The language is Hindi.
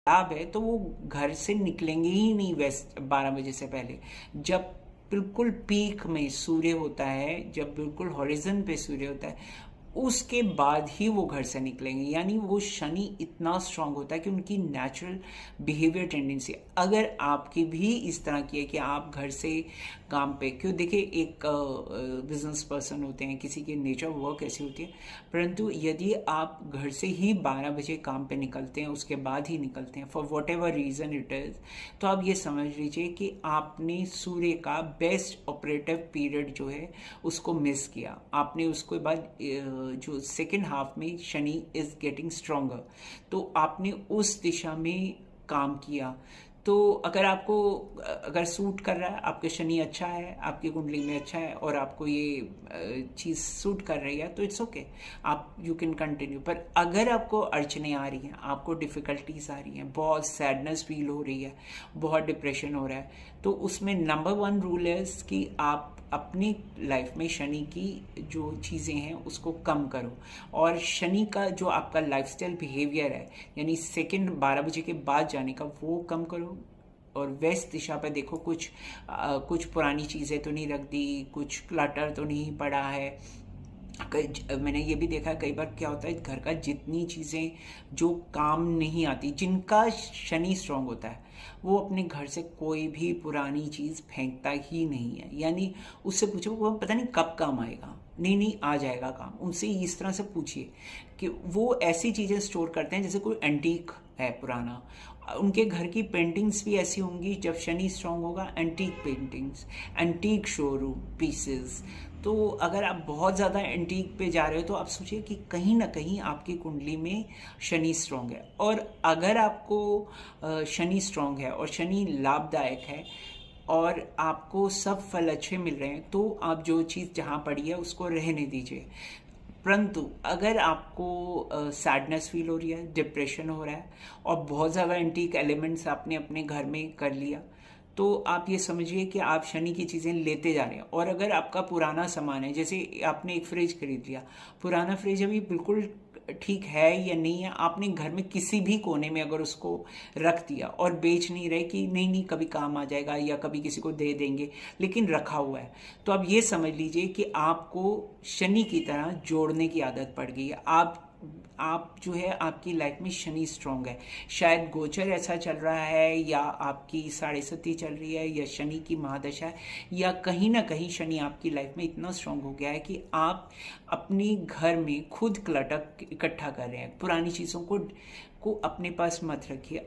खराब है तो वो घर से निकलेंगे ही नहीं वेस्ट 12 बजे से पहले। जब बिल्कुल पीक में सूर्य होता है, जब बिल्कुल हॉरिजन पे सूर्य होता है, उसके बाद ही वो घर से निकलेंगे। यानी वो शनि इतना स्ट्रांग होता है कि उनकी नेचुरल बिहेवियर टेंडेंसी, अगर आपकी भी इस तरह की है कि आप घर से काम पे, क्यों देखिए एक बिजनेस पर्सन होते हैं, किसी की नेचर वर्क ऐसी होती है, परंतु यदि आप घर से ही 12 बजे काम पे निकलते हैं, उसके बाद ही निकलते हैं for what ever reason it is, तो आप ये समझ लीजिए कि आपने सूर्य का बेस्ट ऑपरेटिव पीरियड जो है उसको मिस किया। आपने उसके बाद जो सेकेंड हाफ में शनि इज गेटिंग स्ट्रोंगर, तो आपने उस दिशा में काम किया। तो अगर आपको अगर सूट कर रहा है, आपके शनि अच्छा है, आपकी कुंडली में अच्छा है और आपको ये चीज़ सूट कर रही है, तो इट्स ओके, आप यू कैन कंटिन्यू। पर अगर आपको अड़चने आ रही हैं, आपको डिफ़िकल्टीज आ रही हैं, बहुत सैडनेस फील हो रही है, बहुत डिप्रेशन हो रहा है, तो उसमें नंबर वन रूल है कि आप अपनी लाइफ में शनि की जो चीज़ें हैं उसको कम करो। और शनि का जो आपका लाइफस्टाइल बिहेवियर है, यानी सेकंड 12 बजे के बाद जाने का, वो कम करो। और वेस्ट दिशा पे देखो, कुछ पुरानी चीज़ें तो नहीं रख दी, कुछ क्लटर तो नहीं पड़ा है। मैंने ये भी देखा कई बार क्या होता है, घर का जितनी चीज़ें जो काम नहीं आती, जिनका शनि स्ट्रांग होता है, वो अपने घर से कोई भी पुरानी चीज़ फेंकता ही नहीं है। यानी उससे पूछो वो पता नहीं कब काम आएगा, नहीं नहीं आ जाएगा काम। उनसे इस तरह से पूछिए कि वो ऐसी चीज़ें स्टोर करते हैं जैसे कोई एंटीक है पुराना। उनके घर की पेंटिंग्स भी ऐसी होंगी, जब शनि स्ट्रांग होगा, antique paintings, antique showroom pieces. तो अगर आप बहुत ज़्यादा एंटीक पे जा रहे हो तो आप सोचिए कि कहीं ना कहीं आपकी कुंडली में शनि स्ट्रांग है। और अगर आपको शनि स्ट्रांग है और शनि लाभदायक है और आपको सब फल अच्छे मिल रहे हैं, तो आप जो चीज़ जहाँ पड़ी है उसको रहने दीजिए। परंतु अगर आपको सैडनेस फील हो रही है, डिप्रेशन हो रहा है और बहुत ज़्यादा एंटीक एलिमेंट्स आपने अपने घर में कर लिया, तो आप ये समझिए कि आप शनि की चीज़ें लेते जा रहे हैं। और अगर आपका पुराना सामान है, जैसे आपने एक फ्रिज खरीद लिया, पुराना फ्रिज अभी बिल्कुल ठीक है या नहीं है, आपने घर में किसी भी कोने में अगर उसको रख दिया और बेच नहीं रहे कि नहीं नहीं कभी काम आ जाएगा या कभी किसी को दे देंगे, लेकिन रखा हुआ है, तो आप ये समझ लीजिए कि आपको शनि की तरह जोड़ने की आदत पड़ गई है। आप जो है, आपकी लाइफ में शनि स्ट्रांग है। शायद गोचर ऐसा चल रहा है, या आपकी 7.5 चल रही है, या शनि की महादशा है, या कहीं ना कहीं शनि आपकी लाइफ में इतना स्ट्रांग हो गया है कि आप अपनी घर में खुद क्लटर इकट्ठा कर रहे हैं। पुरानी चीज़ों को अपने पास मत रखिए।